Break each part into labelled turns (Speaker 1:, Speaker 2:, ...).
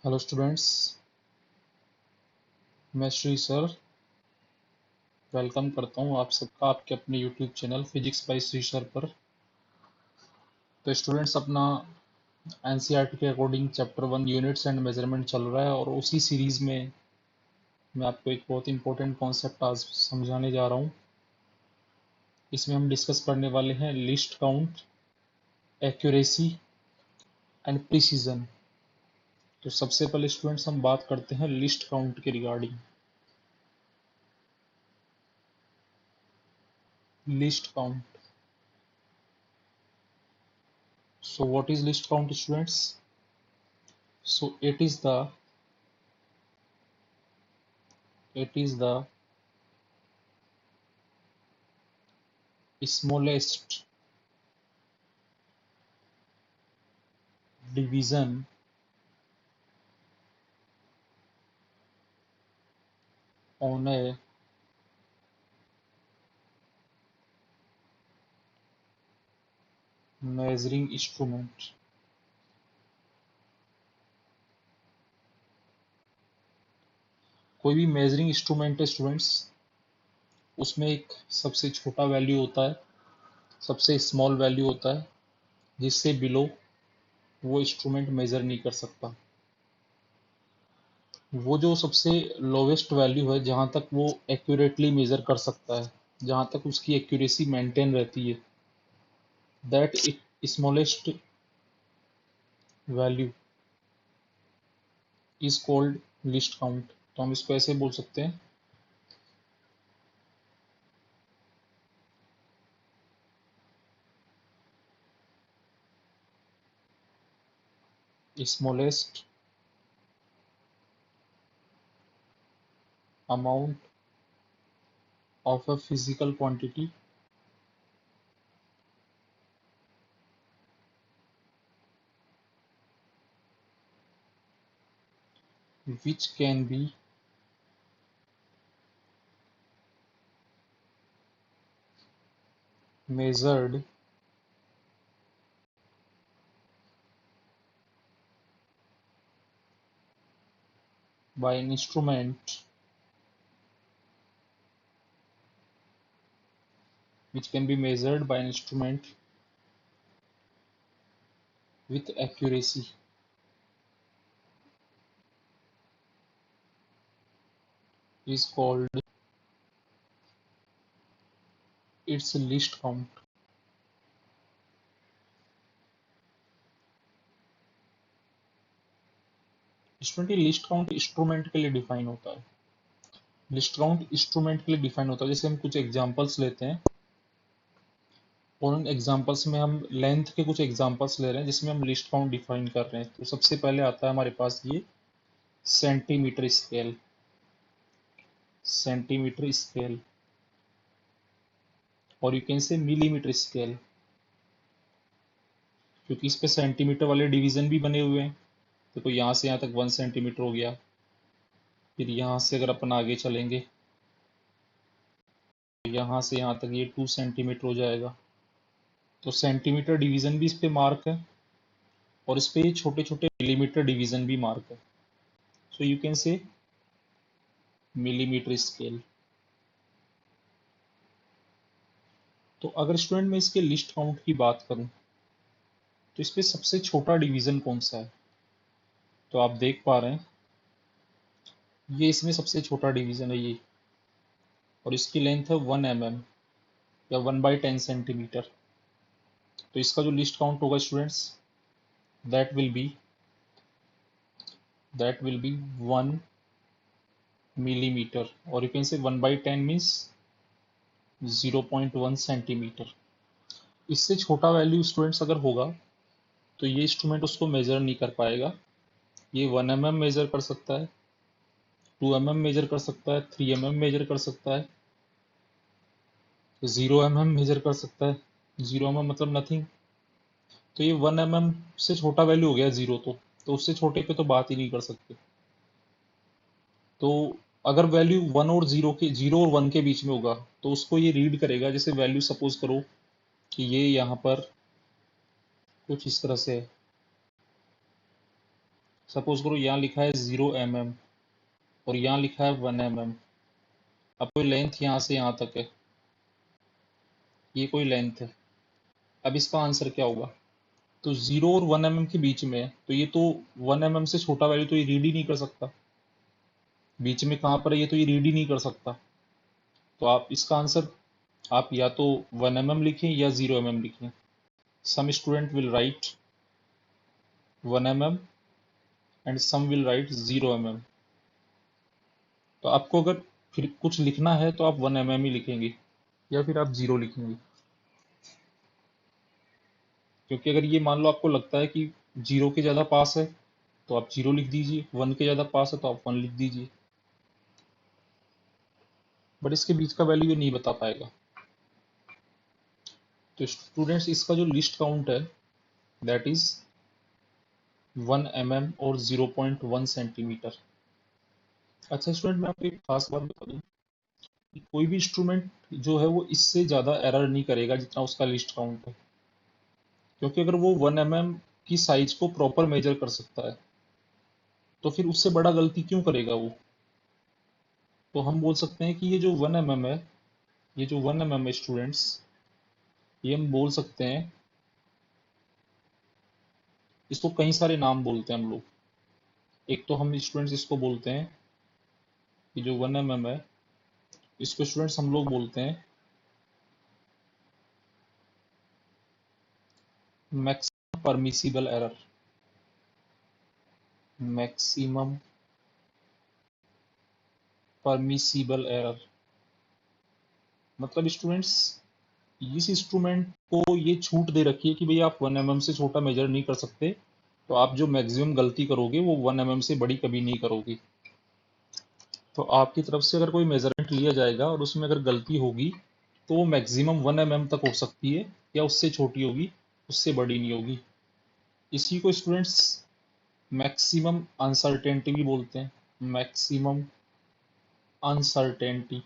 Speaker 1: Hello students, मैं Shri sir welcome करता हूँ आप सबका आपके अपने YouTube channel physics bye Shri sir पर। तो स्टूडेंट्स, अपना एनसीईआरटी के according chapter 1 units and measurement चल रहा है और उसी सीरीज में मैं आपको एक बहुत इंपॉर्टेंट कॉन्सेप्ट आज समझाने जा रहा हूँ। इसमें हम डिस्कस करने वाले हैं list count, accuracy and precision. तो सबसे पहले स्टूडेंट्स हम बात करते हैं लिस्ट काउंट के regarding. List count, so what is list count, students? So it is the smallest division on a measuring instrument। कोई भी मेजरिंग इंस्ट्रूमेंट है स्टूडेंट्स, उसमें एक सबसे छोटा वैल्यू होता है, सबसे स्मॉल वैल्यू होता है, जिससे बिलो वो इंस्ट्रूमेंट मेजर नहीं कर सकता। वो जो सबसे लोवेस्ट वैल्यू है, जहाँ तक वो एक्यूरेटली मेजर कर सकता है, जहाँ तक उसकी एक्यूरेसी मेंटेन रहती है, that smallest value is called list count. तो हम इसको ऐसे बोल सकते हैं, smallest amount of a physical quantity which can be measured by an instrument which can be measured by an instrument with accuracy is called its least count। Student, ये list count instrument के लिए define होता है। List count instrument के लिए define होता है। जैसे हम कुछ एग्जांपल्स लेते हैं और उन एग्जांपल्स में हम लेंथ के कुछ एग्जांपल्स ले रहे हैं जिसमें हम लिस्ट काउंट डिफाइन कर रहे हैं। तो सबसे पहले आता है हमारे पास ये सेंटीमीटर स्केल। सेंटीमीटर स्केल, और you can say millimetre scale, क्योंकि इस पे सेंटीमीटर वाले डिवीजन भी बने हुए हैं। देखो, यहाँ से यहाँ तक 1 सेंटीमीटर हो गया, फिर यहाँ से अगर अपन आगे चलेंगे तो यहाँ से यहाँ तक ये 2 सेंटीमीटर हो जाएगा। तो सेंटीमीटर डिवीजन भी इस पे मार्क है और इस पे ये छोटे छोटे मिलीमीटर डिवीजन भी मार्क है। So you can say millimetre scale. तो अगर स्टूडेंट मैं इसके लिस्ट काउंट की बात करूं तो इस पे सबसे छोटा डिवीजन कौन सा है? तो आप देख पा रहे हैं, ये इसमें सबसे छोटा डिवीजन है ये, और इसकी लेंथ है 1 mm या 1/10 सेंटीमीटर। तो इसका जो लिस्ट काउंट होगा students, that will be that will be 1 millimeter, or you can say 1/10 means 0.1 centimetre. इससे छोटा वैल्यू स्टूडेंट्स अगर होगा तो ये इंस्ट्रूमेंट उसको मेजर नहीं कर पाएगा। ये 1 mm मेजर कर सकता है, 2 mm मेजर कर सकता है, 3 mm मेजर कर सकता है, 0 mm मेजर कर सकता है। 0 mm मतलब नथिंग। तो ये 1 mm से छोटा वैल्यू हो गया जीरो। तो उससे छोटे पे तो बात ही नहीं कर सकते। तो अगर वैल्यू 0 और 1 के बीच में होगा तो उसको ये रीड करेगा। जैसे वैल्यू सपोज करो कि ये यहाँ पर कुछ इस तरह से है, सपोज करो यहाँ लिखा है 0 mm और यहाँ लिखा है 1 mm। अब कोई लेंथ यहाँ से यहाँ तक है, ये कोई लेंथ है। अब इसका आंसर क्या होगा? तो 0 और 1 mm के बीच में है, तो ये तो 1 mm से छोटा वैल्यू तो ये रीड ही नहीं कर सकता। बीच में कहाँ पर है, ये तो ये रीड ही नहीं कर सकता। तो आप इसका आंसर आप या तो 1 mm लिखें या 0 mm लिखें। Some student will write 1 mm and some will write 0 mm। तो आपको अगर फिर कुछ लिखना है तो आप 1 mm ही लिखेंगे या फिर आप 0 लिखेंगे। क्योंकि अगर ये मान लो आपको लगता है कि 0 के ज़्यादा पास है तो आप 0 लिख दीजिए, 1 के ज़्यादा पास है तो आप 1 लिख दीजिए। बट इसके बीच का वैल्यू ये नहीं बता पाएगा। तो स्टूडेंट्स इसका जो लिस्ट काउंट है दैट इज 1 mm और 0.1 सेंटीमीटर। अच्छा स्टूडेंट, मैं आपको एक खास बात बता दूं कि कोई भी इंस्ट्रूमेंट जो है वो इससे ज़्यादा एरर नहीं करेगा जितना उसका लिस्ट काउंट है। क्योंकि अगर वो 1 mm की साइज को प्रॉपर मेजर कर सकता है तो फिर उससे बड़ा गलती क्यों करेगा वो? तो हम बोल सकते हैं कि ये जो 1 mm है, ये जो 1 mm है स्टूडेंट्स, ये हम बोल सकते हैं, इसको कई सारे नाम बोलते हैं हम लोग। एक तो हम स्टूडेंट्स इसको बोलते हैं कि जो 1 mm है इसको स्टूडेंट्स हम लोग बोलते हैं maximum permissible error. Maximum permissible error मतलब स्टूडेंट्स इस इंस्ट्रूमेंट को ये छूट दे रखी है कि भाई आप 1 mm से छोटा मेजर नहीं कर सकते, तो आप जो मैक्सिमम गलती करोगे वो 1 mm से बड़ी कभी नहीं करोगे। तो आपकी तरफ से अगर कोई मेजरमेंट लिया जाएगा और उसमें अगर गलती होगी तो वो मैक्सिमम 1 mm तक हो सकती है या उससे छोटी होगी, उससे बड़ी नहीं होगी। इसी को स्टूडेंट्स मैक्सिमम अनसर्टेनिटी भी बोलते हैं। मैक्सिमम अनसर्टेनिटी,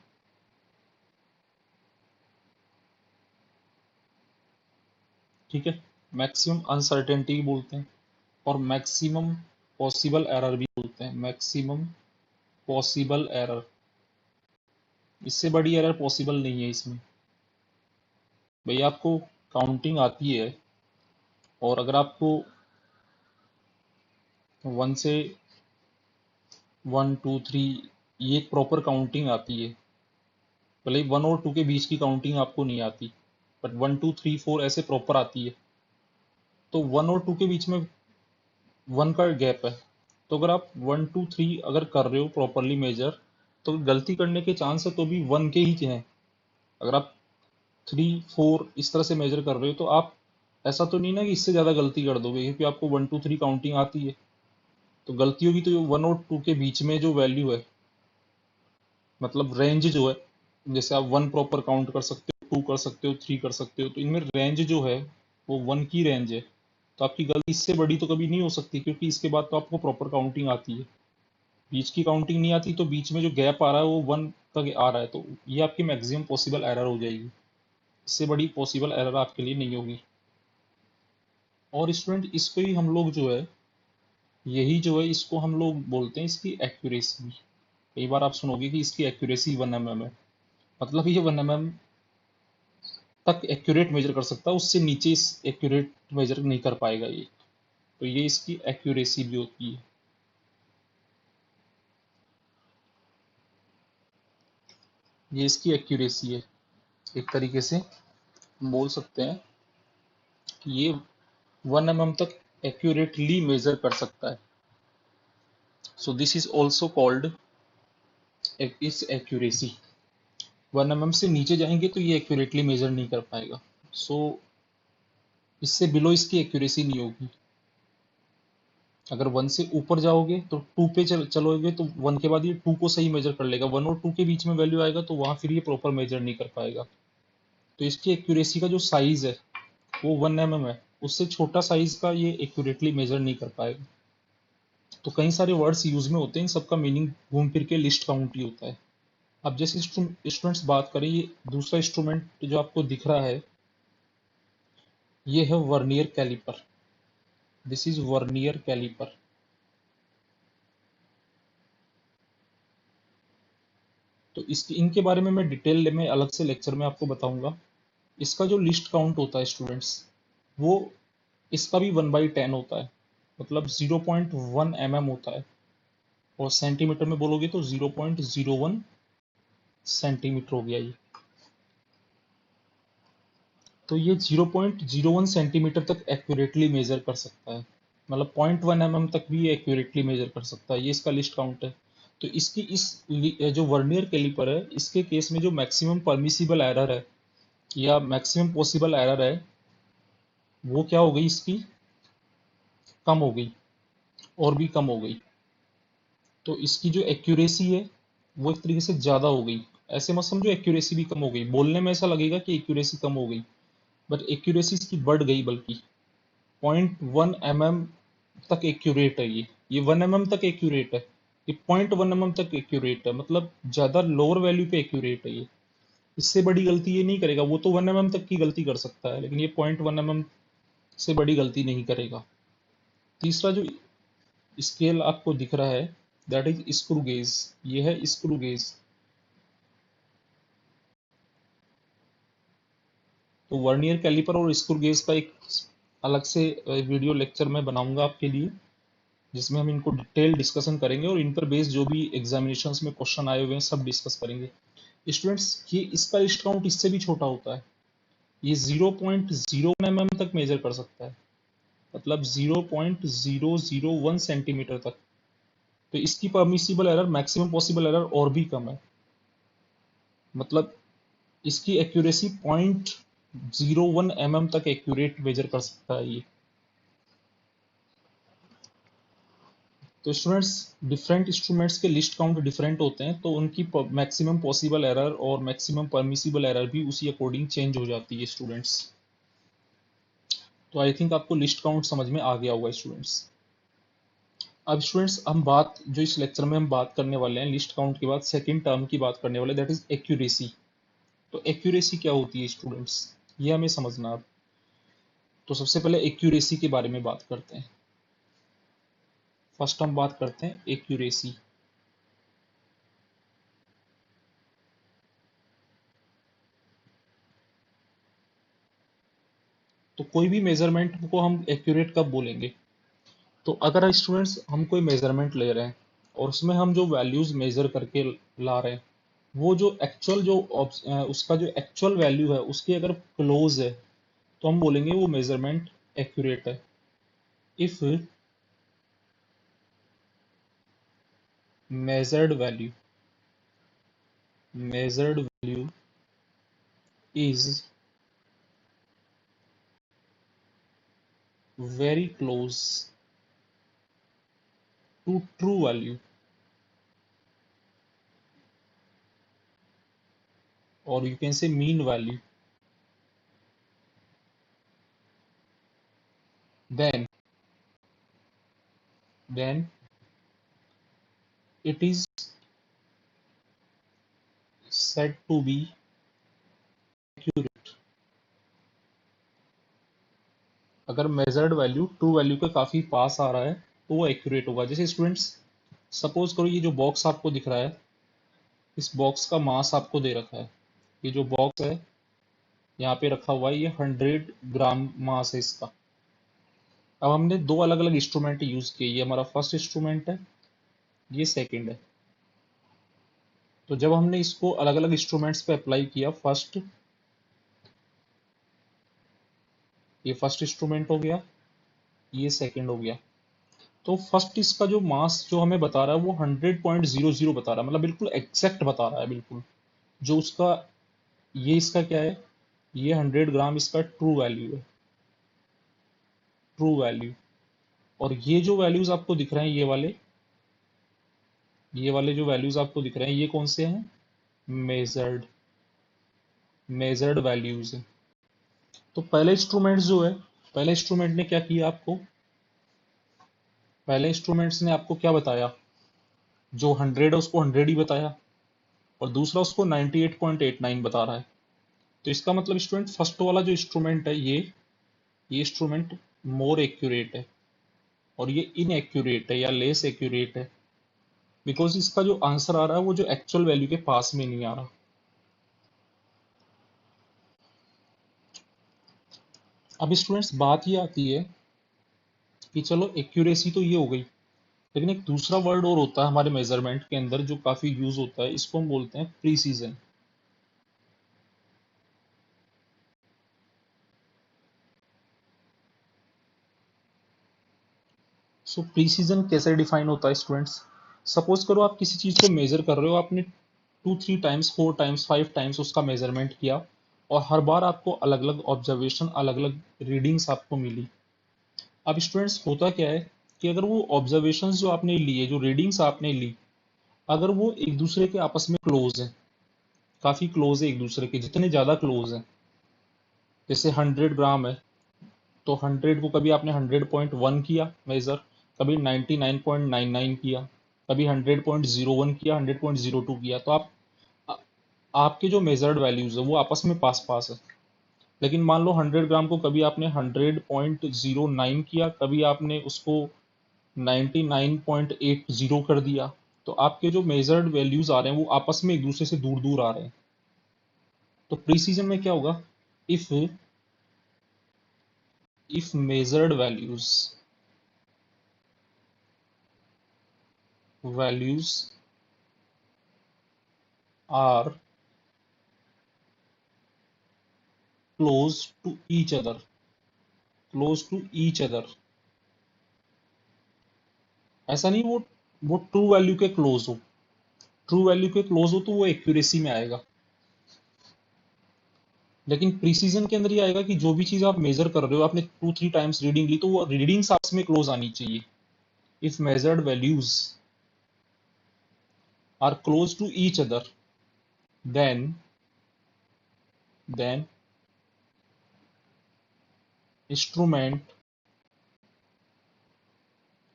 Speaker 1: ठीक है, मैक्सिमम अनसर्टेनिटी भी बोलते हैं और मैक्सिमम पॉसिबल एरर भी बोलते हैं। मैक्सिमम पॉसिबल एरर, इससे बड़ी एरर पॉसिबल नहीं है इसमें। भैया आपको काउंटिंग आती है और अगर आपको 1 से 1 2 3 ये एक प्रॉपर काउंटिंग आती है, भले ही 1 और 2 के बीच की काउंटिंग आपको नहीं आती, बट 1 2 3 4 ऐसे प्रॉपर आती है। तो 1 और 2 के बीच में 1 का गैप है, तो अगर आप 1 2 3 अगर कर रहे हो प्रॉपरली मेजर, तो गलती करने के चांस है तो भी 1 के ही हैं। अगर आप 3 4 इस तरह से मेजर कर रहे हो तो आप ऐसा तो नहीं ना कि इससे ज़्यादा गलती कर दोगे, क्योंकि आपको 1 2 3 काउंटिंग आती है। तो गलती होगी तो 1 और 2 के बीच में जो वैल्यू है, मतलब रेंज जो है, जैसे आप 1 प्रॉपर काउंट कर सकते हो, 2 कर सकते हो, 3 कर सकते हो, तो इनमें रेंज जो है वो 1 की रेंज है। तो आपकी गलती इससे बड़ी तो कभी नहीं हो सकती, क्योंकि इसके बाद तो आपको प्रॉपर काउंटिंग आती है। बीच की काउंटिंग नहीं आती तो बीच में जो गैप आ रहा है वो 1 तक आ रहा है, तो ये आपकी मैक्सिमम पॉसिबल एरर हो जाएगी। इससे बड़ी पॉसिबल एरर आपके लिए नहीं होगी। और स्टूडेंट इसको ही हम लोग जो है, यही जो है इसको हम लोग बोलते हैं इसकी एक्यूरेसी। कई बार आप सुनोगे कि इसकी एक्यूरेसी 1 mm है, मतलब ये 1 mm तक एक्यूरेट मेजर कर सकता है, उससे नीचे इस एक्यूरेट मेजर नहीं कर पाएगा ये। तो ये इसकी एक्यूरेसी भी होती है। ये इसकी एक्यूरेसी है। एक तरीके से हम बोल सकते हैं कि ये 1 mm तक एक्यूरेटली मेजर कर सकता है। So this is also called इस एक्यूरेसी। 1 mm से नीचे जाएंगे तो ये एक्यूरेटली मेजर नहीं कर पाएगा। सो इससे बिलो इसकी एक्यूरेसी नहीं होगी। अगर 1 से ऊपर जाओगे तो 2 पे चलोगे तो 1 के बाद ये 2 को सही मेजर कर लेगा, 1 और 2 के बीच में वैल्यू आएगा तो वहां फिर ये प्रॉपर मेजर नहीं कर पाएगा। तो इसकी एक्यूरेसी का जो साइज है वो 1 mm है, उससे छोटा साइज का ये एक्यूरेटली मेजर नहीं कर पाएगा। तो कई सारे वर्ड्स यूज में होते हैं, इन सबका मीनिंग घूम फिर के लिस्ट काउंट ही होता है। अब जैसे इंस्ट्रूमेंट्स बात करें, ये दूसरा इंस्ट्रूमेंट जो आपको दिख रहा है ये है vernier calliper. This is vernier calliper. तो इसकी इनके बारे में मैं डिटेल में अलग से लेक्चर में आपको बताऊंगा। इसका जो लिस्ट काउंट होता है स्टूडेंट्स, वो इसका भी 1/10 होता है, मतलब 0.1 mm होता है, और सेंटीमीटर में बोलोगे तो 0.01 सेंटीमीटर हो गया ये। तो ये 0.01 सेंटीमीटर तक एक्यूरेटली मेजर कर सकता है, मतलब 0.1 mm तक भी ये एक्यूरेटली मेजर कर सकता है। ये इसका लिस्ट काउंट है। तो इसकी जो वर्नियर कैलिपर है, इसके केस में जो मैक्सिमम परमिसिबल एरर है या मैक्सिमम पॉसिबल एरर है, वो क्या हो गई इसकी, कम हो गई, और भी कम हो गई। तो इसकी जो एक्यूरेसी है वो एक तरीके से ज़्यादा हो गई। ऐसे मत समझो एक्यूरेसी भी कम हो गई, बोलने में ऐसा लगेगा कि एक्यूरेसी कम हो गई, बट एक्यूरेसी इसकी बढ़ गई, बल्कि 0.1 mm तक एक्यूरेट है ये 1 mm तक एक्यूरेट है, ये 0.1 mm तक एक्यूरेट है, मतलब ज़्यादा लोअर वैल्यू पे एक्यूरेट है ये। इससे बड़ी गलती ये नहीं करेगा, वो तो 1 mm तक की गलती कर सकता है, लेकिन ये 0.1 mm से बड़ी गलती नहीं करेगा। तीसरा जो स्केल आपको दिख रहा है, दैट इज स्क्रू गेज। ये है स्क्रू गेज। तो वर्नियर कैलिपर और स्क्रू गेज का एक अलग से वीडियो लेक्चर मैं बनाऊंगा आपके लिए, जिसमें हम इनको डिटेल डिस्कशन करेंगे, और इन पर बेस्ड जो भी एग्जामिनेशंस में क्वेश्चन आए हुए हैं सब डिस्कस करेंगे। स्टूडेंट्स, ये इसका लिस्ट काउंट इससे भी छोटा होता है, ये 0.01 mm तक मेजर कर सकता है, मतलब 0.001 सेंटीमीटर तक। तो इसकी permissible error, maximum possible error और भी कम है, मतलब इसकी एक्यूरेसी 0.01 mm तक एक्यूरेट मेजर कर सकता है ये। तो स्टूडेंट्स, डिफरेंट इंस्ट्रूमेंट्स के लिस्ट काउंट डिफरेंट होते हैं, तो उनकी मैक्सिमम पॉसिबल एरर और मैक्सिमम परमिसिबल एरर भी उसी अकॉर्डिंग चेंज हो जाती है स्टूडेंट्स। तो आई थिंक आपको लिस्ट काउंट समझ में आ गया होगा स्टूडेंट्स। अब स्टूडेंट्स, हम बात जो इस लेक्चर में हम बात करने वाले हैं लिस्ट काउंट के बाद सेकंड टर्म की बात करने वाले, दैट इज एक्यूरेसी। तो एक्यूरेसी क्या होती है स्टूडेंट्स, ये हमें समझना है अब। तो सबसे पहले एक्यूरेसी के बारे में बात करते हैं। फर्स्ट हम बात करते हैं एक्यूरेसी। तो कोई भी मेजरमेंट को हम एक्यूरेट कब बोलेंगे, तो अगर स्टूडेंट्स हम कोई मेजरमेंट ले रहे हैं और उसमें हम जो वैल्यूज मेजर करके ला रहे हैं, वो जो एक्चुअल उसका जो एक्चुअल वैल्यू है उसके अगर क्लोज है, तो हम बोलेंगे वो मेजरमेंट एक्यूरेट है। If measured value measured value is very close to true value, or you can say mean value, then then it is said to be accurate। अगर मेजर्ड वैल्यू ट्रू वैल्यू के काफी पास आ रहा है तो वो accurate होगा। जैसे स्टूडेंट्स, सपोज करो ये जो बॉक्स आपको दिख रहा है, इस बॉक्स का मास आपको दे रखा है। ये जो बॉक्स है यहाँ पे रखा हुआ है, ये 100 ग्राम मास है इसका। अब हमने दो अलग अलग इंस्ट्रूमेंट यूज किए, ये हमारा फर्स्ट इंस्ट्रूमेंट है, ये सेकंड है। तो जब हमने इसको अलग अलग इंस्ट्रूमेंट्स पे अप्लाई किया, ये फर्स्ट इंस्ट्रूमेंट हो गया, ये सेकंड हो गया। तो फर्स्ट इसका जो मास जो हमें बता रहा है वो 100.00 बता रहा है, मतलब बिल्कुल एग्जैक्ट बता रहा है, बिल्कुल जो उसका, ये इसका क्या है, ये 100 ग्राम इसका ट्रू वैल्यू है, ट्रू वैल्यू। और ये जो वैल्यूज आपको दिख रहे हैं, ये वाले जो वैल्यूज आपको दिख रहे हैं, ये कौन से हैं, मेजर्ड मेजर्ड वैल्यूज है। तो पहले इंस्ट्रूमेंट जो है, पहले इंस्ट्रूमेंट ने क्या किया आपको, पहले इंस्ट्रूमेंट्स ने आपको क्या बताया, जो 100 है उसको 100 ही बताया, और दूसरा उसको 98.89 बता रहा है। तो इसका मतलब स्टूडेंट, फर्स्ट वाला जो इंस्ट्रूमेंट है ये इंस्ट्रूमेंट मोर एक्यूरेट है, और ये इनएक्यूरेट है या लेस एक्यूरेट है। बिकॉज इसका जो आंसर आ रहा है वो जो एक्चुअल वैल्यू के पास में नहीं आ रहा। अब स्टूडेंट्स बात ये आती है कि चलो एक्यूरेसी तो ये हो गई, लेकिन एक दूसरा वर्ड और होता है हमारे मेजरमेंट के अंदर जो काफी यूज होता है, इसको हम बोलते हैं प्रीसीजन। सो प्रीसीजन कैसे डिफाइन होता है स्टूडेंट्स? सपोज करो आप किसी चीज को मेजर कर रहे हो, आपने 2 3 टाइम्स 4 टाइम्स 5 टाइम्स उसका मेजरमेंट किया, और हर बार आपको अलग अलग ऑब्जर्वेशन अलग अलग रीडिंग्स आपको मिली। अब स्टूडेंट्स होता क्या है कि अगर वो ऑब्जर्वेशंस जो आपने लिए, जो रीडिंग्स आपने ली, अगर वो एक दूसरे के आपस में क्लोज है, काफी क्लोज है एक दूसरे के, जितने ज्यादा क्लोज है, जैसे 100 ग्राम है, तो 100 को कभी आपने 100.1 किया मेजर, कभी 99.99 किया, कभी 100.01 किया, 100.02 किया, तो आ- आपके जो मेजर्ड वैल्यूज है वो आपस में पास पास है। लेकिन मान लो 100 ग्राम को कभी आपने 100.09 किया, कभी आपने उसको 99.80 कर दिया, तो आपके जो मेजर्ड वैल्यूज आ रहे हैं वो आपस में एक दूसरे से दूर दूर आ रहे हैं। तो प्रीसीजन में क्या होगा? If measured values are close to each other, close to each other, ऐसा नहीं वो ट्रू वैल्यू के क्लोज हो, ट्रू वैल्यू के क्लोज हो तो वो एक्यूरेसी में आएगा। लेकिन प्रीसीजन के अंदर ये आएगा कि जो भी चीज आप मेजर कर रहे हो, आपने 2 3 टाइम्स रीडिंग ली, तो वो रीडिंग्स आपस में क्लोज आनी चाहिए। If measured values are close to each other, then then instrument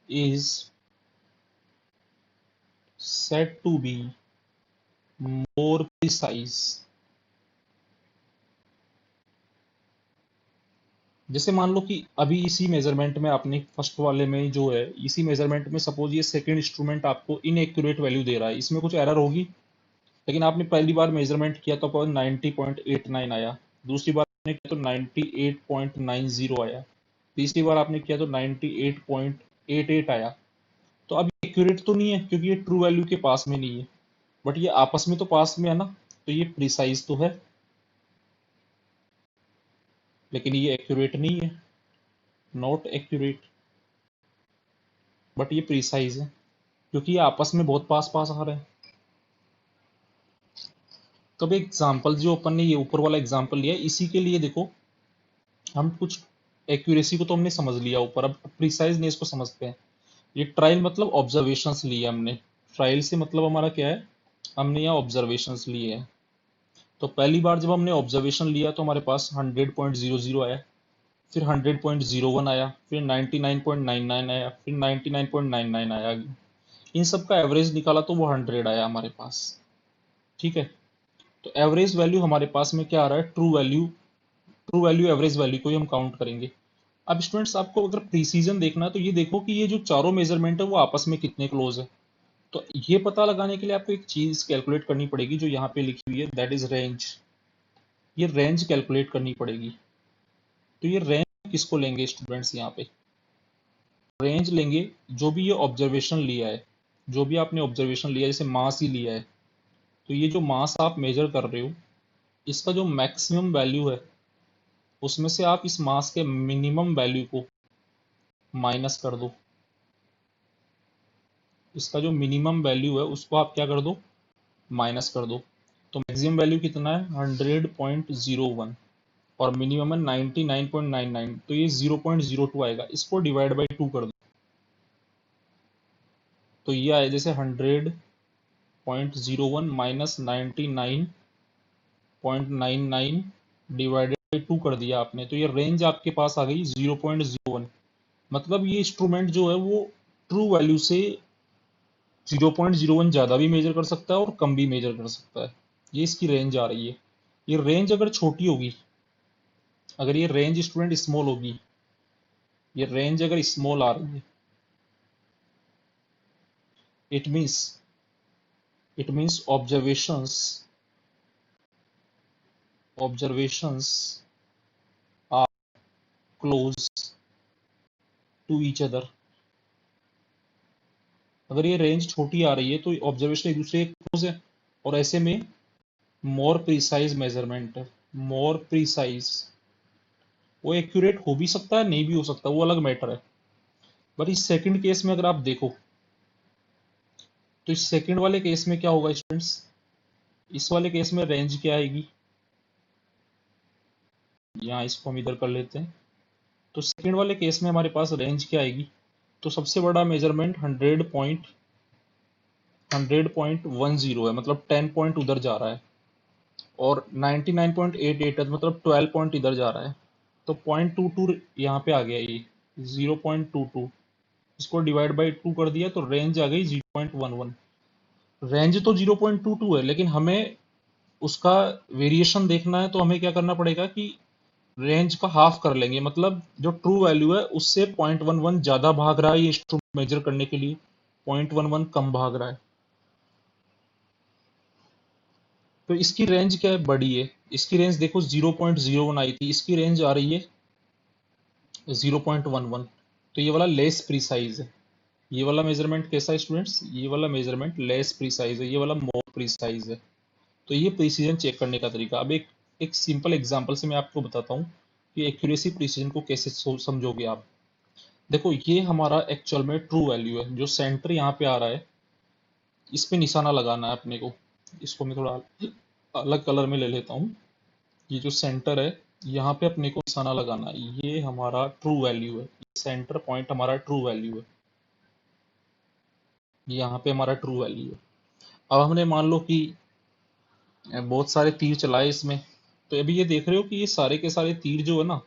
Speaker 1: is said to be more precise। जैसे मान लो कि अभी इसी मेजरमेंट में आपने फर्स्ट वाले में जो है, इसी मेजरमेंट में सपोज ये सेकंड इंस्ट्रूमेंट आपको इनएक्यूरेट वैल्यू दे रहा है, इसमें कुछ एरर होगी। लेकिन आपने पहली बार मेजरमेंट किया तो आपको 90.89 आया, दूसरी बार आपने किया तो 98.90 आया, तीसरी बार आपने किया तो 98.88 आया। तो अब एक्यूरेट तो नहीं है क्योंकि ये ट्रू वैल्यू के पास में नहीं है, बट ये आपस में तो पास में है ना, तो ये प्रिसाइज तो है, लेकिन ये एक्यूरेट नहीं है, नॉट एक्यूरेट, बट ये प्रिसाइज है क्योंकि ये आपस में बहुत पास पास आ रहे हैं। तो अब एग्जाम्पल जो अपन ने ये ऊपर वाला एग्जाम्पल लिया है, इसी के लिए देखो, हम कुछ एक्यूरेसी को तो हमने समझ लिया ऊपर, अब प्रिसाइजनेस को समझते हैं। ये ट्रायल मतलब ऑब्जर्वेशंस लिए हमने, ट्रायल से मतलब हमारा क्या है, हमने यहाँ ऑब्जर्वेशंस लिए हैं। तो पहली बार जब हमने ऑब्जर्वेशन लिया तो हमारे पास 100.00 आया, फिर 100.01 आया, फिर 99.99 आया, फिर 99.99 आया। इन सब का एवरेज निकाला तो वो 100 आया हमारे पास। ठीक है, तो एवरेज वैल्यू हमारे पास में क्या आ रहा है, true value, true value average value को ही हम काउंट करेंगे। अब स्टूडेंट्स आपको अगर प्रीसीजन देखना है तो ये देखो कि ये जो चारों मेजरमेंट है वो आपस में कितने क्लोज है। तो ये पता लगाने के लिए आपको एक चीज कैलकुलेट करनी पड़ेगी जो यहाँ पे लिखी हुई है, दैट इज रेंज। ये रेंज कैलकुलेट करनी पड़ेगी। तो ये रेंज किसको लेंगे स्टूडेंट्स, यहाँ पे रेंज लेंगे जो भी ये ऑब्जर्वेशन लिया है, जो भी आपने ऑब्जर्वेशन लिया है, जैसे मास ही लिया है, तो ये जो मास आप मेजर कर रहे हो, इसका जो मैक्सिमम वैल्यू है, उसमें से आप इस मास के मिनिमम वैल्यू को माइनस कर दो। इसका जो मिनिमम वैल्यू है उसको आप क्या कर दो, माइनस कर दो। तो मैक्सिमम वैल्यू कितना है, 100.01, और मिनिमम है 99.99, तो ये 0.02 आएगा, इसको डिवाइड बाई 2 कर दो, तो ये आए जैसे 100.01 माइनस 99.99 डिवाइडेड बाई 2 कर दिया आपने, तो ये रेंज आपके पास आ गई 0.01। मतलब ये इंस्ट्रूमेंट जो है वो ट्रू वैल्यू से 0.01 ज़्यादा भी मेजर कर सकता है और कम भी मेजर कर सकता है। ये इसकी रेंज आ रही है। ये रेंज अगर छोटी होगी, अगर ये रेंज स्टूडेंट स्मॉल होगी, ये रेंज अगर स्मॉल आ रही है, it means It means observations are close to each other. अगर ये रेंज छोटी आ रही है तो ऑब्जर्वेशन एक दूसरे के क्लोज है, और ऐसे में मोर प्रिसाइज मेजरमेंट है। मोर प्रिसाइज, वो एक्यूरेट हो भी सकता है, नहीं भी हो सकता, वो अलग मैटर है। पर इस सेकंड केस में अगर आप देखो तो इस सेकंड वाले केस में क्या होगा स्टूडेंट्स, इस वाले केस में रेंज क्या आएगी, यहाँ इसको हम इधर कर लेते हैं। तो सेकंड वाले केस में हमारे पास रेंज क्या आएगी, तो सबसे बड़ा मेजरमेंट 100.10 है, मतलब 10 पॉइंट उधर जा रहा है, और 99.88 है, मतलब 12 पॉइंट इधर जा रहा है। तो 0.22 यहाँ पे आ गया, ये 0.22, इसको डिवाइड बाई 2 कर दिया तो रेंज आ गई 0.11। रेंज तो 0.22 है, लेकिन हमें उसका वेरिएशन देखना है, तो हमें क्या करना पड़ेगा कि रेंज का हाफ कर लेंगे, मतलब जो ट्रू वैल्यू है उससे 0.11 ज्यादा भाग रहा है ये इंस्ट्रूमेंट मेजर करने के लिए, 0.11 कम भाग रहा है। तो इसकी रेंज क्या है, बड़ी है। इसकी रेंज देखो 0.01 आई थी, इसकी रेंज आ रही है 0.11। तो ये वाला लेस प्रिसाइज है। ये वाला मेजरमेंट कैसा है स्टूडेंट्स, ये वाला मेजरमेंट लेस प्रिसाइज है, ये वाला मोर प्रिसाइज है। तो ये प्रिसीजन चेक करने का तरीका। अब एक सिंपल एग्जांपल से मैं आपको बताता हूँ कि एक्यूरेसी प्रिसीजन को कैसे समझोगे आप। देखो ये हमारा एक्चुअल में ट्रू वैल्यू है, जो सेंटर यहाँ पे आ रहा है इस पे निशाना लगाना है अपने को। इसको मैं थोड़ा अलग कलर में ले लेता हूँ। ये जो सेंटर है यहाँ पे अपने को निशाना लगाना है, ये हमारा ट्रू वैल्यू है, सेंटर पॉइंट हमारा ट्रू वैल्यू है, यहाँ पे हमारा ट्रू वैल्यू है। अब हमने मान लो कि बहुत सारे तीर चलाए इसमें, तो अभी ये देख रहे हो कि ये सारे के सारे तीर जो है ना,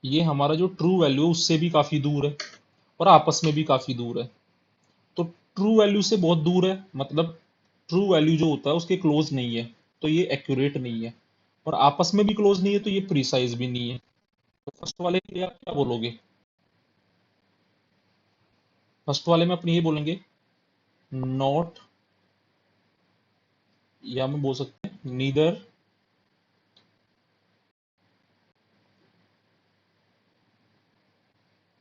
Speaker 1: ये हमारा जो ट्रू वैल्यू है उससे भी काफी दूर है, और आपस में भी काफी दूर है। तो ट्रू वैल्यू से बहुत दूर है, मतलब ट्रू वैल्यू जो होता है उसके क्लोज नहीं है, तो ये एक्यूरेट नहीं है। और आपस में भी क्लोज नहीं है, तो ये प्रिसाइज भी नहीं है। तो फर्स्ट वाले के लिए आप क्या बोलोगे, फर्स्ट वाले में अपने ये बोलेंगे नॉट, या हम बोल सकते हैं neither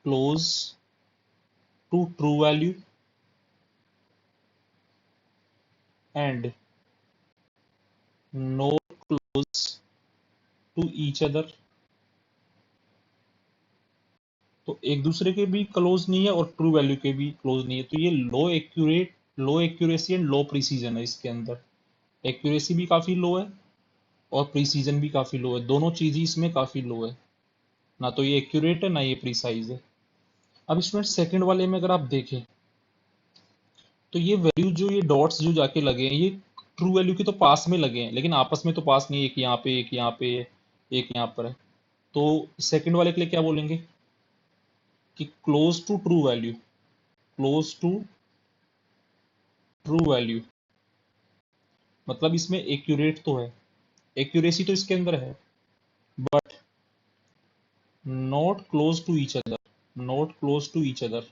Speaker 1: close to true value and not close to each other. तो एक दूसरे के भी क्लोज नहीं है और ट्रू वैल्यू के भी क्लोज नहीं है, तो ये लो एक्यूरेसी एंड लो प्रिसीजन है इसके अंदर। एक्यूरेसी भी काफी लो है और प्रिसीजन भी काफी लो है, दोनों चीज ही इसमें काफी लो है, ना तो ये एक्यूरेट है ना ये प्रिसाइज है। अब इसमें सेकंड वाले में अगर आप देखें तो ये वैल्यू जो ये डॉट्स जो जाके लगे हैं ये ट्रू वैल्यू के तो पास में लगे हैं, लेकिन आपस में तो पास नहीं है, एक यहाँ पे एक यहाँ पे एक यहाँ पर है। तो सेकंड वाले के लिए क्या बोलेंगे कि close to true value, close to true value, मतलब इसमें एक्यूरेट तो है, एक्यूरेसी तो इसके अंदर है, but not close to each other, not close to each other,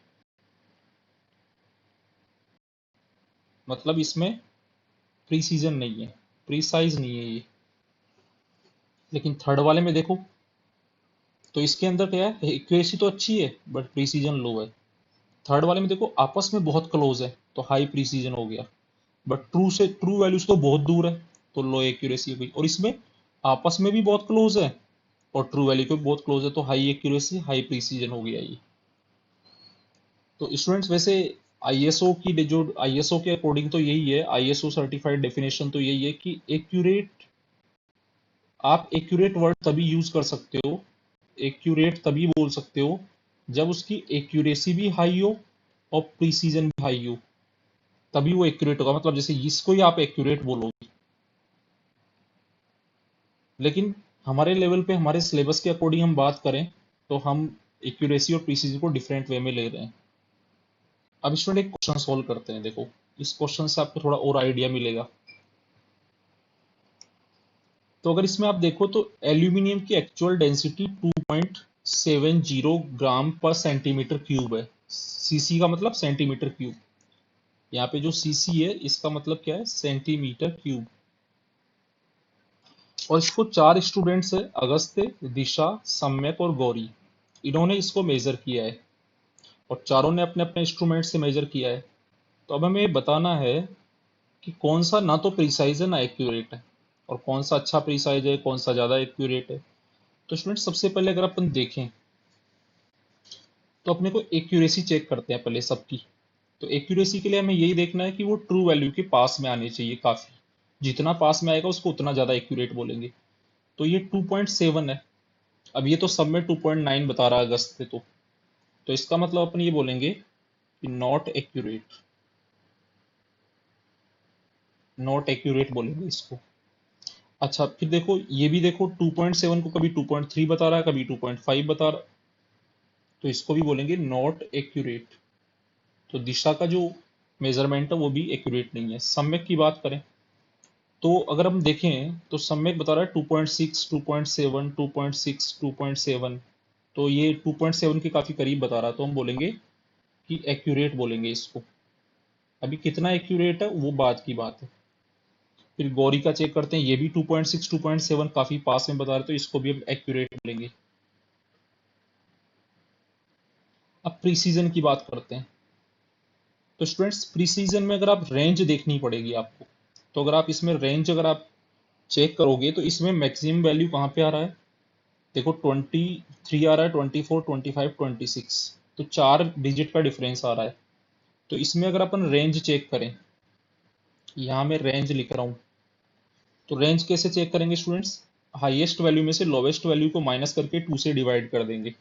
Speaker 1: मतलब इसमें प्रीसीजन नहीं है, प्रीसाइज नहीं है ये। लेकिन थर्ड वाले में देखो तो इसके अंदर क्या है, एक्यूरेसी तो अच्छी है बट प्रीसीजन लो है। थर्ड वाले में देखो आपस में बहुत क्लोज है तो हाई प्रीसीजन हो गया, बट ट्रू वैल्यूज तो बहुत दूर है तो लो एक्यूरेसी हो गई। और इसमें आपस में भी बहुत क्लोज है और ट्रू वैल्यू के भी बहुत क्लोज है, तो हाई एक्यूरेसी हाई प्रीसीजन हो गया ये। तो स्टूडेंट्स वैसे आईएसओ की जो आईएसओ के अकॉर्डिंग तो यही है, आईएसओ सर्टिफाइड डेफिनेशन तो यही है कि एक्यूरेट, आप एक्यूरेट वर्ड तभी यूज कर सकते हो, एक्यूरेट तभी बोल सकते हो जब उसकी एक्यूरेसी भी हाई हो और प्रीसीजन भी हाई हो, तभी वो एक्यूरेट होगा। मतलब जैसे इसको ही आप एक्यूरेट बोलोगे, लेकिन हमारे लेवल पे हमारे सिलेबस के अकॉर्डिंग हम बात करें तो हम एक्यूरेसी और प्रीसीजन को डिफरेंट वे में ले रहे हैं। अब स्टूडेंट एक क्वेश्चन सोल्व करते हैं, देखो इस क्वेश्चन से आपको थोड़ा और आइडिया मिलेगा। तो अगर इसमें आप देखो तो एल्यूमिनियम की एक्चुअल डेंसिटी 2.70 ग्राम पर सेंटीमीटर क्यूब है, सीसी का मतलब सेंटीमीटर क्यूब, यहाँ पे जो सीसी है इसका मतलब क्या है, सेंटीमीटर क्यूब। और इसको 4 स्टूडेंट्स है, अगस्त्य, दिशा, सम्यक और गौरी, इन्होंने इसको मेजर किया है और चारों ने अपने अपने इंस्ट्रूमेंट से मेजर किया है। तो अब हमें बताना है कि कौन सा ना तो प्रिसाइज है ना एक्यूरेट है, और कौन सा अच्छा प्रिसाइज है, कौन सा ज़्यादा एक्यूरेट है। तो स्टूडेंट सबसे पहले अगर अपन देखें तो अपने को एक्यूरेसी चेक करते हैं पहले सबकी। तो एक्यूरेसी के लिए हमें यही देखना है कि वो ट्रू वैल्यू के पास में आने चाहिए काफ़ी, जितना पास में आएगा उसको उतना ज़्यादा एक्यूरेट बोलेंगे। तो ये 2.7 है। अब ये तो सब में 2.9 बता रहा है अगस्त पे, तो इसका मतलब अपन ये बोलेंगे कि नॉट एक्यूरेट, नॉट एक्यूरेट बोलेंगे इसको। अच्छा फिर देखो, ये भी देखो 2.7 को कभी 2.3 बता रहा है, कभी 2.5 बता रहा है, तो इसको भी बोलेंगे नॉट एक्यूरेट। तो दिशा का जो मेजरमेंट है वो भी एक्यूरेट नहीं है। सम्यक की बात करें तो अगर हम देखें तो सम्यक बता रहा है 2.6, 2.7, 2.6, 2.7, तो ये 2.7 के काफी करीब बता रहा है, तो हम बोलेंगे कि एक्यूरेट बोलेंगे इसको। अभी कितना एक्यूरेट है वो बात की बात है। फिर गौरी का चेक करते हैं, ये भी 2.6, 2.7 काफी पास में बता रहे, तो इसको भी हम एक्यूरेट बोलेंगे। अब प्रीसीजन की बात करते हैं। तो स्टूडेंट्स प्रीसीजन में अगर आप रेंज देखनी पड़ेगी आपको, तो अगर आप इसमें रेंज अगर आप चेक करोगे तो इसमें मैक्सिमम वैल्यू कहाँ पे आ रहा है, देखो 23 आ रहा है, 24, 25, 26, तो 4 डिजिट का डिफरेंस आ रहा है। तो इसमें अगर अपन रेंज चेक करें, यहाँ मैं रेंज लिख रहा हूँ, तो रेंज कैसे चेक करेंगे स्टूडेंट्स, हाईएस्ट वैल्यू में से लोवेस्ट वैल्यू को माइनस करके 2 से डिवाइड कर देंगे।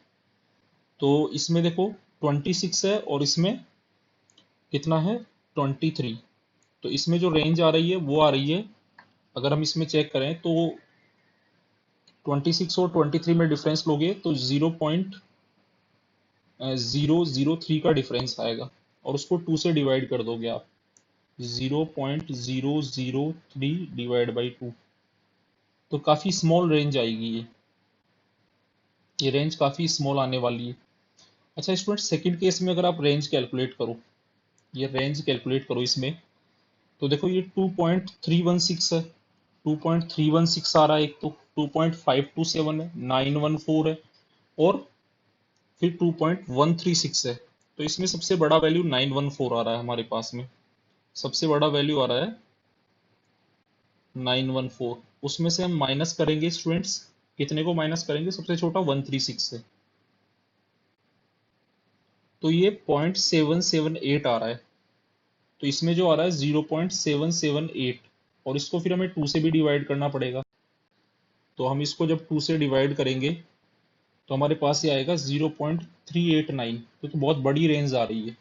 Speaker 1: तो इसमें देखो 26 है और इसमें कितना है, 23, तो इसमें जो रेंज आ रही है वो आ रही है, अगर हम इसमें चेक करें तो 26 और 23 में डिफरेंस लोगे तो 0.003 का डिफरेंस आएगा, और उसको 2 से डिवाइड कर दोगे आप, 0.003 डिवाइड बाई 2, तो काफ़ी स्मॉल रेंज आएगी ये रेंज काफ़ी स्मॉल आने वाली है। अच्छा स्टूडेंट सेकंड केस में अगर आप रेंज कैलकुलेट करो, ये रेंज कैलकुलेट करो इसमें, तो देखो ये 2.316 है, 2.316 आ रहा है एक, तो 2.527 है, 914 है, और फिर 2.136 है। तो इसमें सबसे बड़ा वैल्यू 914 आ रहा है हमारे पास में, सबसे बड़ा वैल्यू आ रहा है 914। उसमें से हम माइनस करेंगे स्टूडेंट्स, कितने को माइनस करेंगे, सबसे छोटा 136 है, तो ये 0.778 आ रहा है। तो इसमें जो आ रहा है 0.778, और इसको फिर हमें 2 से भी डिवाइड करना पड़ेगा। तो हम इसको जब 2 से डिवाइड करेंगे तो हमारे पास ये आएगा 0.389, तो बहुत बड़ी रेंज आ रही है।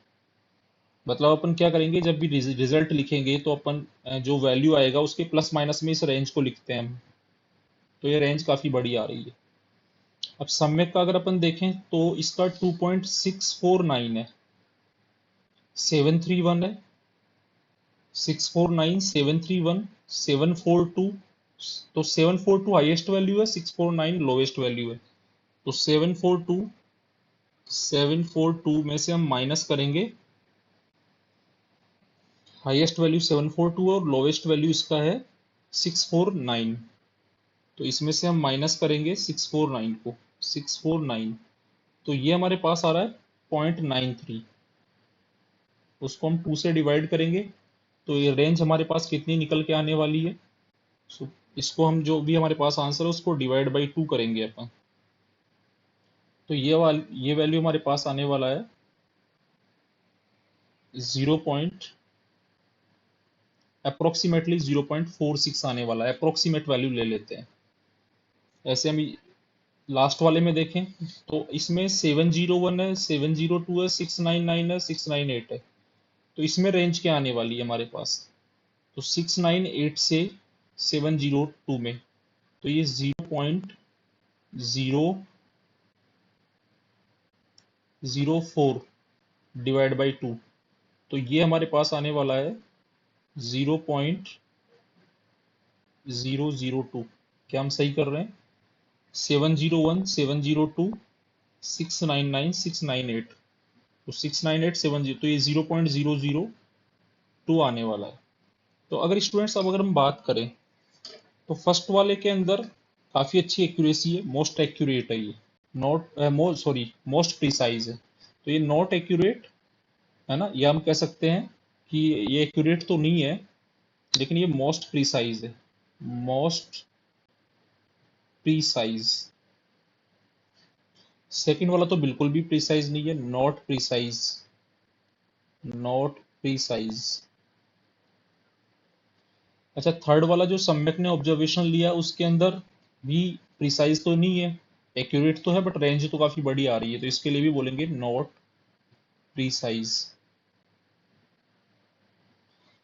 Speaker 1: मतलब अपन क्या करेंगे, जब भी रिजल्ट लिखेंगे तो अपन जो वैल्यू आएगा उसके प्लस माइनस में इस रेंज को लिखते हैं हम, तो ये रेंज काफ़ी बड़ी आ रही है। अब सम्यक का अगर अपन देखें तो इसका 2.649 है, 731 है, 649, 731, 742, तो 742 हाईएस्ट वैल्यू है, 649 लोवेस्ट वैल्यू है। तो 742 में से हम माइनस करेंगे, हाईएस्ट वैल्यू 742 है और लोवेस्ट वैल्यू इसका है 649, तो इसमें से हम माइनस करेंगे 649 को, 649, तो ये हमारे पास आ रहा है 0.93, उसको हम 2 से डिवाइड करेंगे तो ये रेंज हमारे पास कितनी निकल के आने वाली है। सो इसको हम जो भी हमारे पास आंसर है उसको डिवाइड बाई 2 करेंगे अपन, तो ये वैल्यू हमारे पास आने वाला है 0 पॉइंट अप्रोक्सीमेटली 0.46 आने वाला है, अप्रोक्सीमेट वैल्यू ले लेते हैं। ऐसे हम लास्ट वाले में देखें तो इसमें 701 है, 702 है, 699 है, 698 है, तो इसमें रेंज क्या आने वाली है हमारे पास, तो 698 से 702 में, तो ये 0.004 डिवाइड बाई 2, तो ये हमारे पास आने वाला है 0.002। क्या हम सही कर रहे हैं, 701, 702, 699, 698, तो 698, 70, तो ये 0.00 टू आने वाला है। तो अगर स्टूडेंट्स अब अगर हम बात करें तो फर्स्ट वाले के अंदर काफी अच्छी एक्यूरेसी है, मोस्ट एक्यूरेट है ये, नॉट सॉरी मोस्ट प्रिसाइज है। तो ये नॉट एक्यूरेट है ना, ये हम कह सकते हैं कि ये एक्यूरेट तो नहीं है, लेकिन ये मोस्ट प्रिसाइज है, मोस्ट प्रिसाइज। सेकंड वाला तो बिल्कुल भी प्रिसाइज नहीं है, नॉट प्रिसाइज, नॉट प्रिसाइज। अच्छा, थर्ड वाला जो सम्यक ने ऑब्जर्वेशन लिया उसके अंदर भी प्रिसाइज तो नहीं है, एक्यूरेट तो है बट रेंज तो काफी बड़ी आ रही है, तो इसके लिए भी बोलेंगे नॉट प्रिसाइज।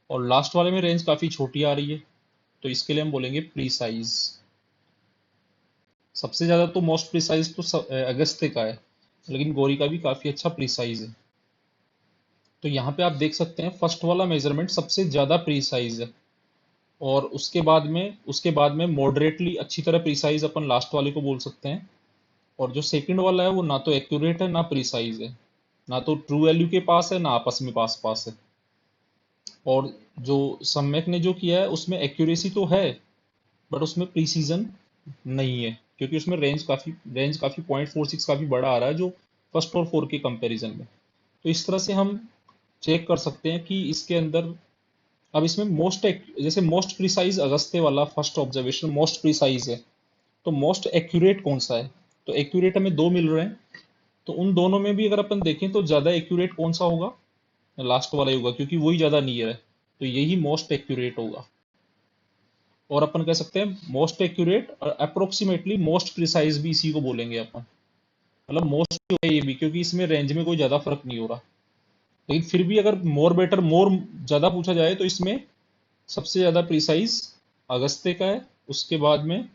Speaker 1: और लास्ट वाले में रेंज काफी छोटी आ रही है, तो इसके लिए हम बोलेंगे प्रिसाइज। सबसे ज्यादा तो मोस्ट प्रिसाइज तो अगस्त्य का है, लेकिन गौरी का भी काफी अच्छा प्रिसाइज है। तो यहाँ पे आप देख सकते हैं फर्स्ट वाला मेजरमेंट सबसे ज्यादा प्रिसाइज है, और उसके बाद में मॉडरेटली अच्छी तरह प्रिसाइज अपन लास्ट वाले को बोल सकते हैं। और जो सेकंड वाला है वो ना तो एक्यूरेट है ना प्रिसाइज है, ना तो ट्रू वैल्यू के पास है ना आपस में पास पास है। और जो सम्यक ने जो किया है उसमें एक्यूरेसी तो है बट उसमें प्रिसीजन नहीं है, क्योंकि उसमें रेंज काफी 0.46 काफी बड़ा आ रहा है जो फर्स्ट और फोर के कंपैरिजन में। तो इस तरह से हम चेक कर सकते हैं कि इसके अंदर अब इसमें जैसे मोस्ट प्रिसाइज अगस्त्य वाला फर्स्ट ऑब्जर्वेशन मोस्ट प्रिसाइज है, तो मोस्ट एक्यूरेट कौन सा है? तो एक्यूरेट हमें दो मिल रहे हैं, तो उन दोनों में भी अगर अपन देखें तो ज्यादा एक्यूरेट कौन सा होगा? लास्ट वाला ही होगा, क्योंकि वही ज्यादा नियर है, तो यही मोस्ट एक्यूरेट होगा। और अपन कह सकते हैं मोस्ट एक्यूरेट और अप्रोक्सीमेटली मोस्ट प्रिसाइज भी इसी को बोलेंगे अपन, मतलब मोस्ट है ये भी, क्योंकि इसमें रेंज में कोई ज्यादा फर्क नहीं हो रहा। लेकिन फिर भी अगर मोर बेटर मोर ज्यादा पूछा जाए तो इसमें सबसे ज्यादा प्रिसाइज अगस्त्य का है, उसके बाद में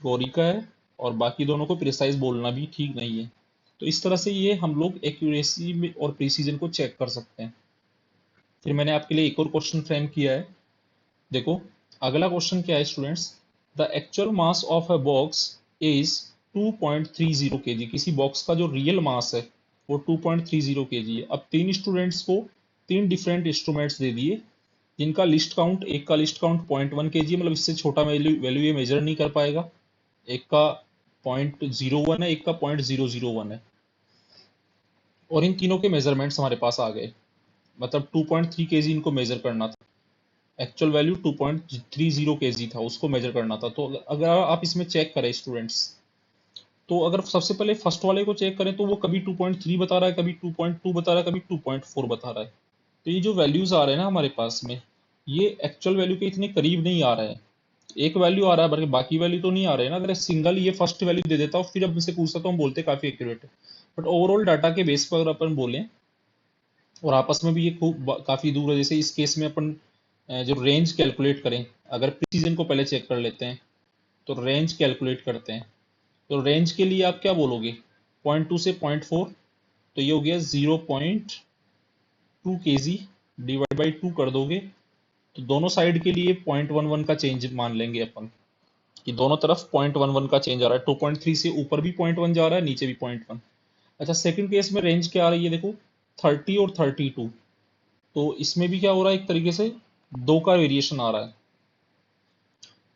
Speaker 1: गौरी का है, और बाकी दोनों को प्रिसाइज बोलना भी ठीक नहीं है। तो इस तरह से ये हम लोग एक्यूरेसी में और प्रिसीजन को चेक कर सकते हैं। फिर मैंने आपके लिए एक और क्वेश्चन फ्रेम किया है, देखो अगला क्वेश्चन क्या है students. The actual mass of a box is 2.30 kg। किसी बॉक्स का जो रियल मास है वो 2.30 kg है। अब तीन स्टूडेंट्स को तीन डिफरेंट इंस्ट्रूमेंट्स दे दिए, जिनका लिस्ट काउंट, एक का लिस्ट काउंट 0.1 kg, मतलब इससे छोटा वैल्यू वैल्यू ये मेजर नहीं कर पाएगा, एक का 0.01 है, एक का 0.001 है। और इन तीनों के मेजरमेंट्स हमारे पास आ गए, मतलब 2.3 kg इनको मेजर करना था, एक्चुअल वैल्यू 2.30 kg था, उसको मेजर करना था। तो अगर आप इसमें चेक करें स्टूडेंट्स, तो अगर सबसे पहले फर्स्ट वाले को चेक करें तो वो कभी 2.3 बता रहा है, कभी 2.2 बता रहा है, कभी 2.4 बता रहा है। तो ये जो वैल्यूज आ रहे हैं ना हमारे पास में, ये एक्चुअल वैल्यू के इतने करीब नहीं आ रहे हैं। एक वैल्यू आ रहा है बल्कि बाकी वैल्यू तो नहीं आ रहे हैं ना। अगर सिंगल ये फर्स्ट वैल्यू दे देता हूँ फिर अब मुझसे पूछता तो हम बोलते काफी एक्यूरेट है, बट ओवरऑल डाटा के बेस पर अगर अपन बोलें और आपस में भी ये काफी दूर है, जैसे इस केस में अपन जो रेंज कैलकुलेट करें, अगर प्रिसीजन को पहले चेक कर लेते हैं तो रेंज कैलकुलेट करते हैं। तो रेंज के लिए आप क्या बोलोगे? 0.2 से 0.4, तो ये हो गया 0.2 kg, डिवाइड बाई 2 कर दोगे तो दोनों साइड के लिए 0.11 का चेंज मान लेंगे अपन, कि दोनों तरफ 0.11 का चेंज आ रहा है। 2.3 से ऊपर भी 0.1 जा रहा है, नीचे भी 0.1। अच्छा, सेकंड केस में रेंज क्या आ रही है देखो, 30 और 32। तो इसमें भी क्या हो रहा है, एक तरीके से दो का वेरिएशन आ रहा है।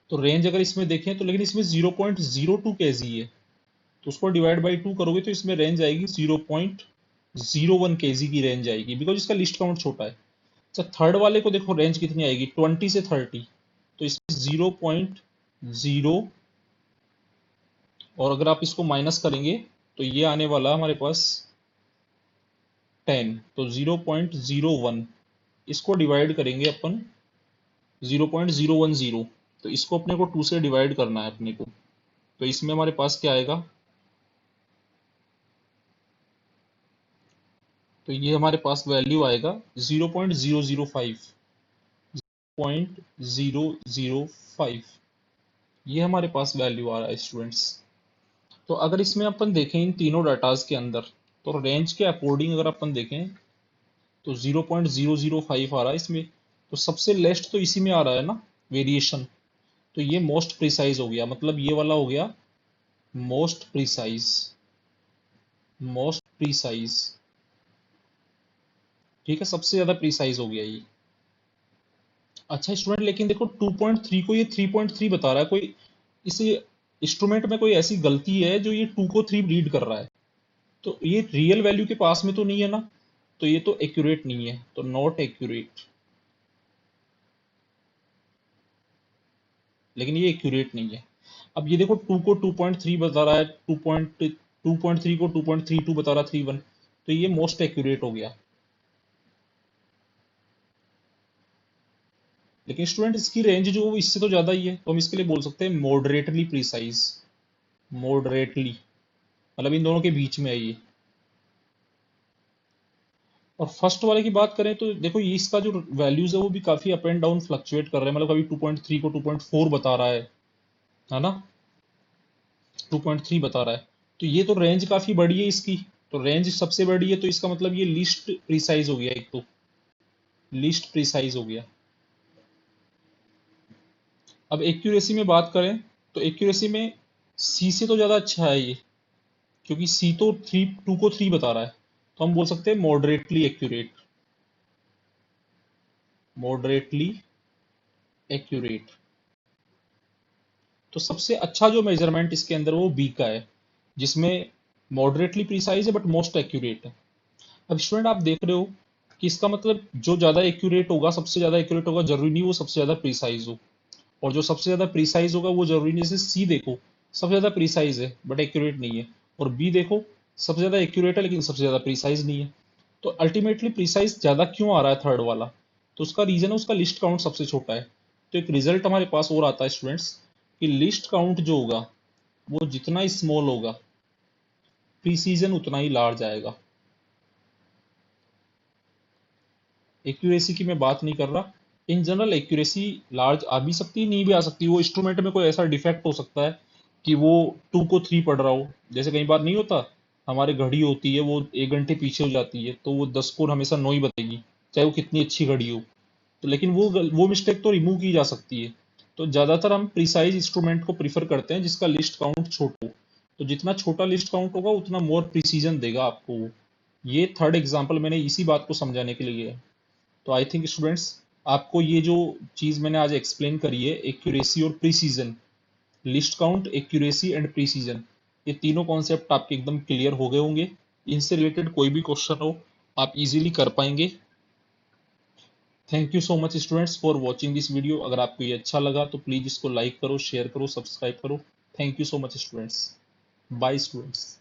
Speaker 1: तो रेंज अगर इसमें देखें तो, लेकिन इसमें 0.02 kg है, तो उसको डिवाइड बाई 2 करोगे तो इसमें रेंज आएगी 0.01 kg की रेंज आएगी, बिकॉज इसका लिस्ट काउंट छोटा है। अच्छा, थर्ड वाले को देखो रेंज कितनी आएगी, 20 से 30, तो इसमें 0.0, और अगर आप इसको माइनस करेंगे तो ये आने वाला हमारे पास 10, तो 0.01। इसको डिवाइड करेंगे अपन 0.010, तो इसको अपने को 2 से डिवाइड करना है अपने को, तो इसमें हमारे पास क्या आएगा, तो ये हमारे पास वैल्यू आएगा 0.005, 0.005, ये हमारे पास वैल्यू आ रहा है स्टूडेंट्स। तो अगर इसमें अपन देखें इन तीनों डाटाज के अंदर, तो रेंज के अकॉर्डिंग अगर अपन देखें तो 0.005 आ रहा है इसमें, तो सबसे लेस्ट तो इसी में आ रहा है ना वेरिएशन, तो ये मोस्ट प्रिसाइज हो गया, मतलब ये वाला हो गया मोस्ट प्रिसाइज, मोस्ट प्रिसाइज। ठीक है, सबसे ज्यादा प्रिसाइज हो गया ये। अच्छा स्टूडेंट, लेकिन देखो 2.3 को ये 3.3 बता रहा है, कोई इस इंस्ट्रूमेंट में कोई ऐसी गलती है जो ये 2 को 3 रीड कर रहा है, तो ये रियल वैल्यू के पास में तो नहीं है ना, तो ये तो एक्यूरेट नहीं है, तो नॉट एक्यूरेट। लेकिन ये एक्यूरेट नहीं है। अब ये देखो 2 को 2.3 बता रहा है, 2.3 को 2.32 बता रहा है, 31, तो ये मोस्ट एक्यूरेट हो गया। लेकिन स्टूडेंट इसकी रेंज जो वो इससे तो ज्यादा ही है, तो हम इसके लिए बोल सकते हैं मॉडरेटली प्रिसाइज। मॉडरेटली मतलब इन दोनों के बीच में है ये। और फर्स्ट वाले की बात करें तो देखो ये इसका जो वैल्यूज है वो भी काफी अप एंड डाउन फ्लक्चुएट कर रहे हैं, मतलब कभी 2.3 को 2.4 बता रहा है ना, 2.3 बता रहा है। तो ये तो रेंज काफी बड़ी है इसकी, तो रेंज सबसे बड़ी है, तो इसका मतलब ये लीस्ट प्रिसाइज हो गया, एक तो लीस्ट प्रिसाइज हो गया। अब एक्यूरेसी में बात करें तो एक्यूरेसी में सी से तो ज्यादा अच्छा है ये, क्योंकि सी तो 2 को 3 बता रहा है, तो हम बोल सकते हैं मॉडरेटली एक्यूरेट। Moderately accurate. तो सबसे अच्छा जो मेजरमेंट इसके अंदर वो बी का है, जिसमें मॉडरेटली प्रिसाइज है बट मोस्ट एक्यूरेट है। अब स्टूडेंट आप देख रहे हो कि इसका मतलब जो ज्यादा एक्यूरेट होगा, सबसे ज्यादा एक्यूरेट होगा, जरूरी नहीं वो सबसे ज्यादा प्रिसाइज हो, और जो सबसे ज्यादा प्रिसाइज होगा वो जरूरी नहीं। जैसे सी देखो, सबसे ज्यादा प्रिसाइज है बट एक्यूरेट नहीं है, और बी देखो सबसे ज्यादा एक्यूरेट है लेकिन सबसे ज्यादा प्रिसाइज नहीं है। तो अल्टीमेटली प्रिसाइज ज्यादा क्यों आ रहा है थर्ड वाला, तो उसका रीजन है उसका लिस्ट काउंट सबसे छोटा है। तो एक रिजल्ट हमारे पास और आता है स्टूडेंट्स कि लिस्ट काउंट जो होगा वो जितना स्मॉल होगा, प्रीसीजन उतना ही लार्ज आएगा। एक्यूरेसी की मैं बात नहीं कर रहा, इन जनरल एक्यूरेसी लार्ज आ भी सकती है, नहीं भी आ सकती, वो इंस्ट्रूमेंट में कोई ऐसा डिफेक्ट हो सकता है कि वो 2 को 3 पढ़ रहा हो। जैसे कई बार नहीं होता, हमारे घड़ी होती है वो 1 घंटे पीछे हो जाती है, तो वो 10 को हमेशा 9 ही बताएगी, चाहे वो कितनी अच्छी घड़ी हो। तो लेकिन वो मिस्टेक तो रिमूव की जा सकती है। तो ज़्यादातर हम प्रिसाइज इंस्ट्रूमेंट को प्रीफर करते हैं जिसका लिस्ट काउंट छोटा हो, तो जितना छोटा लिस्ट काउंट होगा उतना मोर प्रिसीजन देगा आपको वो। ये थर्ड एग्जाम्पल मैंने इसी बात को समझाने के लिए है। तो आई थिंक स्टूडेंट्स, आपको ये जो चीज़ मैंने आज एक्सप्लेन करी है, एक्यूरेसी और precision, least count, accuracy and precision, ये तीनों कॉन्सेप्ट आपके एकदम क्लियर हो गए होंगे। इनसे रिलेटेड कोई भी क्वेश्चन हो आप इजीली कर पाएंगे। Thank you so much students for watching this video. अगर आपको ये अच्छा लगा तो प्लीज़ इसको लाइक करो, शेयर करो, सब्सक्राइब करो। Thank you so much students. Bye students.